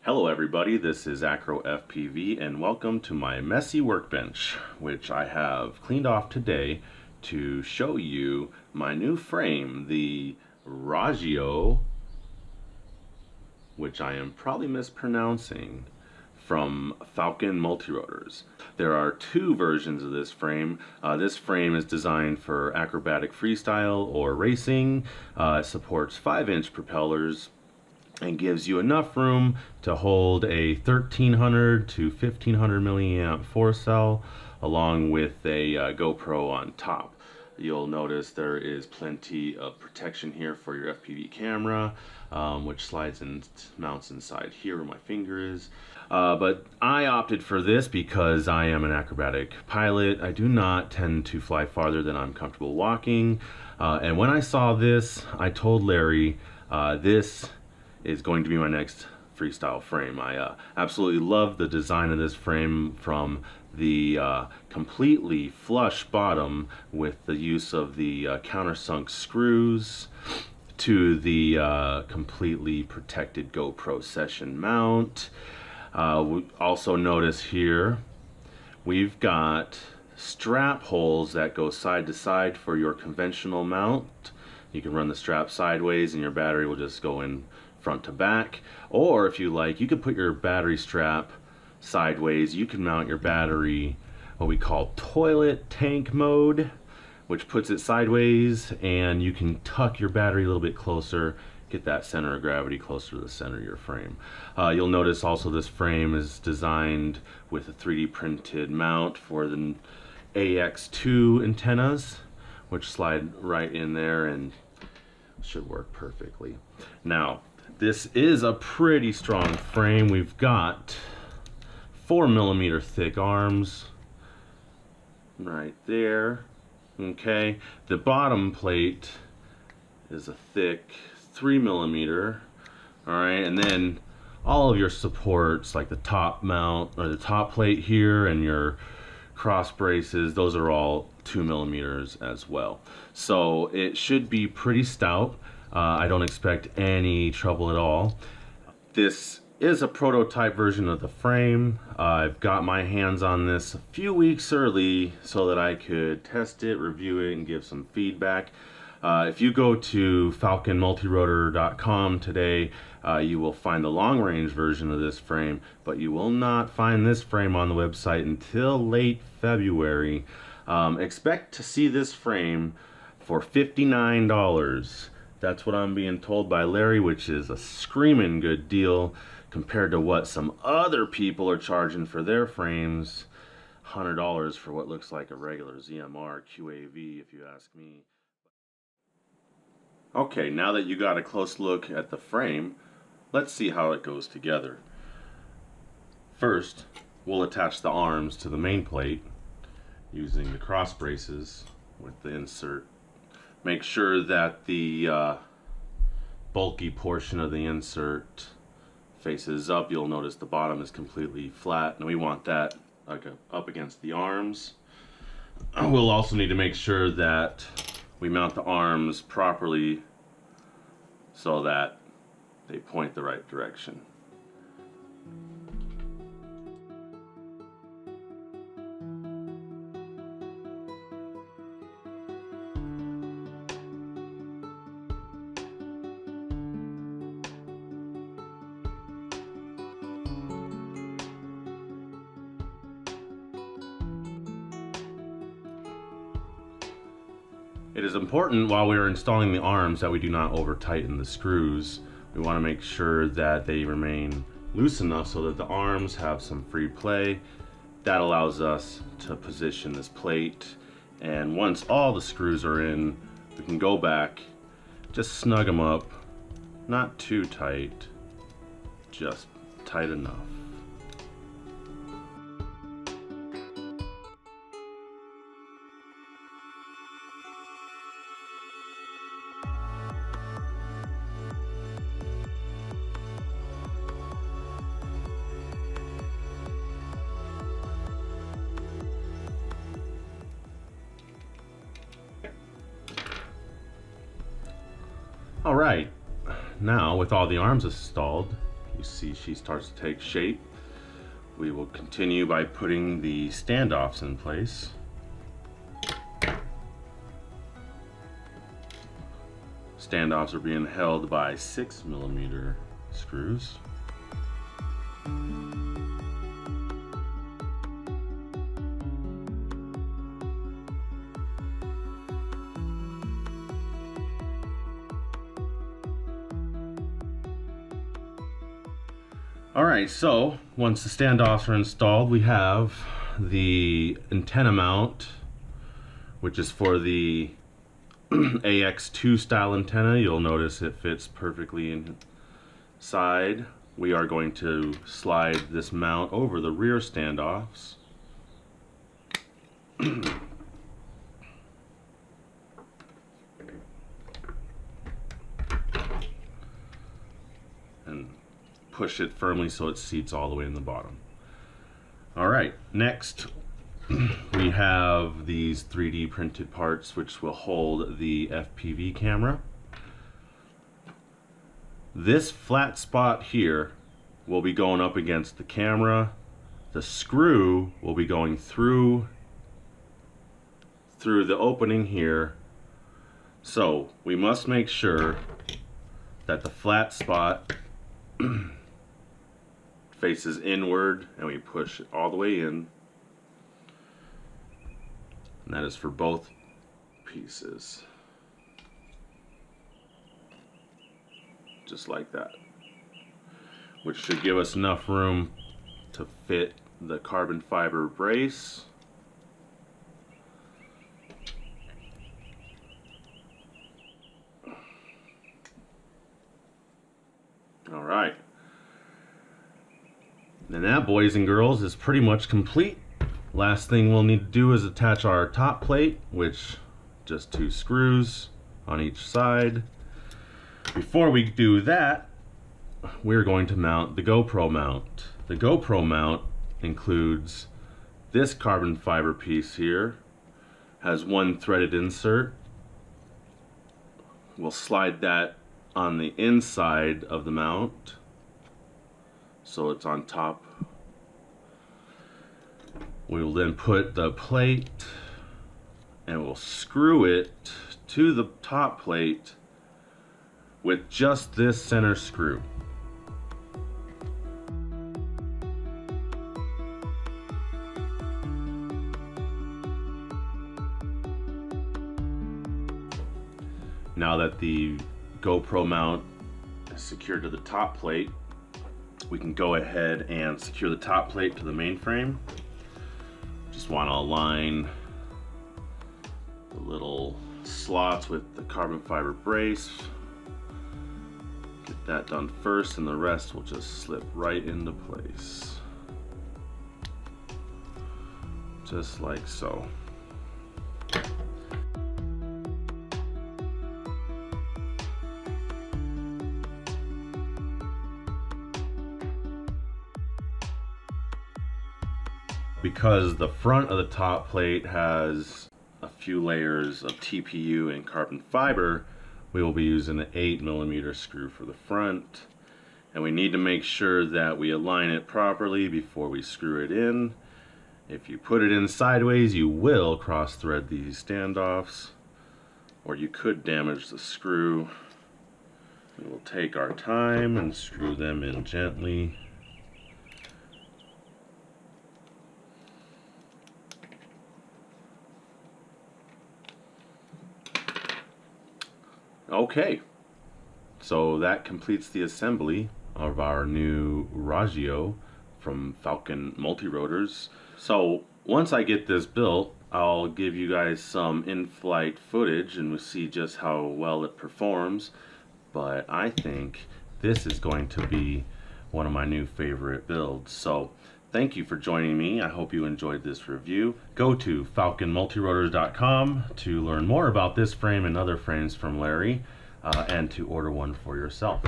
Hello everybody, this is Acro FPV and welcome to my messy workbench, which I have cleaned off today to show you my new frame, the Raggio, which I am probably mispronouncing, from Falcon Multirotors. There are two versions of this frame. This frame is designed for acrobatic freestyle or racing. It supports 5-inch propellers and gives you enough room to hold a 1300 to 1500 milliamp 4-cell along with a GoPro on top. You'll notice there is plenty of protection here for your FPV camera, which slides and mounts inside here where my finger is. But I opted for this because I am an acrobatic pilot. I do not tend to fly farther than I'm comfortable walking. And when I saw this, I told Larry this is going to be my next freestyle frame. I absolutely love the design of this frame, from the completely flush bottom with the use of the countersunk screws to the completely protected GoPro session mount. We also notice here we've got strap holes that go side to side for your conventional mount. You can run the strap sideways and your battery will just go in front to back, or if you like, you can put your battery strap sideways. You can mount your battery what we call toilet tank mode, which puts it sideways, and you can tuck your battery a little bit closer, get that center of gravity closer to the center of your frame. You'll notice also this frame is designed with a 3D printed mount for the AX2 antennas, which slide right in there and should work perfectly. Now, this is a pretty strong frame. We've got 4mm thick arms right there. Okay, the bottom plate is a thick 3mm. All right, and then all of your supports, like the top mount or the top plate here and your cross braces, those are all 2mm as well. So it should be pretty stout. I don't expect any trouble at all. This is a prototype version of the frame. I've got my hands on this a few weeks early so that I could test it, review it, and give some feedback. If you go to falconmultirotor.com today, you will find the long-range version of this frame, but you will not find this frame on the website until late February. Expect to see this frame for $59. That's what I'm being told by Larry, which is a screaming good deal compared to what some other people are charging for their frames. $100 for what looks like a regular ZMR QAV, if you ask me. Okay, now that you got a close look at the frame, let's see how it goes together. First, we'll attach the arms to the main plate using the cross braces with the insert. Make sure that the bulky portion of the insert faces up. You'll notice the bottom is completely flat, and we want that up against the arms. We'll also need to make sure that we mount the arms properly so that they point the right direction. It is important while we are installing the arms that we do not over tighten the screws. We want to make sure that they remain loose enough so that the arms have some free play. That allows us to position this plate, and once all the screws are in, we can go back, just snug them up, not too tight, just tight enough. Alright, now with all the arms installed, you You see she starts to take shape. We will continue by putting the standoffs in place. Standoffs are being held by 6mm screws. Alright, so once the standoffs are installed, we have the antenna mount, which is for the AX2 style antenna. You'll notice it fits perfectly inside. We are going to slide this mount over the rear standoffs. And push it firmly so it seats all the way in the bottom. Alright, next we have these 3D printed parts which will hold the FPV camera. This flat spot here will be going up against the camera. The screw will be going through the opening here. So we must make sure that the flat spot faces inward and we push it all the way in. And that is for both pieces. Just like that. Which should give us enough room to fit the carbon fiber brace. Alright. And that, boys and girls, is pretty much complete. Last thing we'll need to do is attach our top plate, which just 2 screws on each side. Before we do that, we're going to mount the GoPro mount. The GoPro mount includes this carbon fiber piece here, has 1 threaded insert. We'll slide that on the inside of the mount so it's on top. We will then put the plate and we'll screw it to the top plate with just this center screw. Now that the GoPro mount is secured to the top plate, we can go ahead and secure the top plate to the mainframe. Just want to align the little slots with the carbon fiber brace. Get that done first and the rest will just slip right into place. Just like so. Because the front of the top plate has a few layers of TPU and carbon fiber, we will be using an 8mm screw for the front. And we need to make sure that we align it properly before we screw it in. If you put it in sideways, you will cross thread these standoffs, or you could damage the screw. We will take our time and screw them in gently. Okay, so that completes the assembly of our new Raggio from Falcon Multirotors. So once I get this built, I'll give you guys some in-flight footage and we'll see just how well it performs. But I think this is going to be one of my new favorite builds. So thank you for joining me. I hope you enjoyed this review. Go to falconmultirotors.com to learn more about this frame and other frames from Larry and to order one for yourself.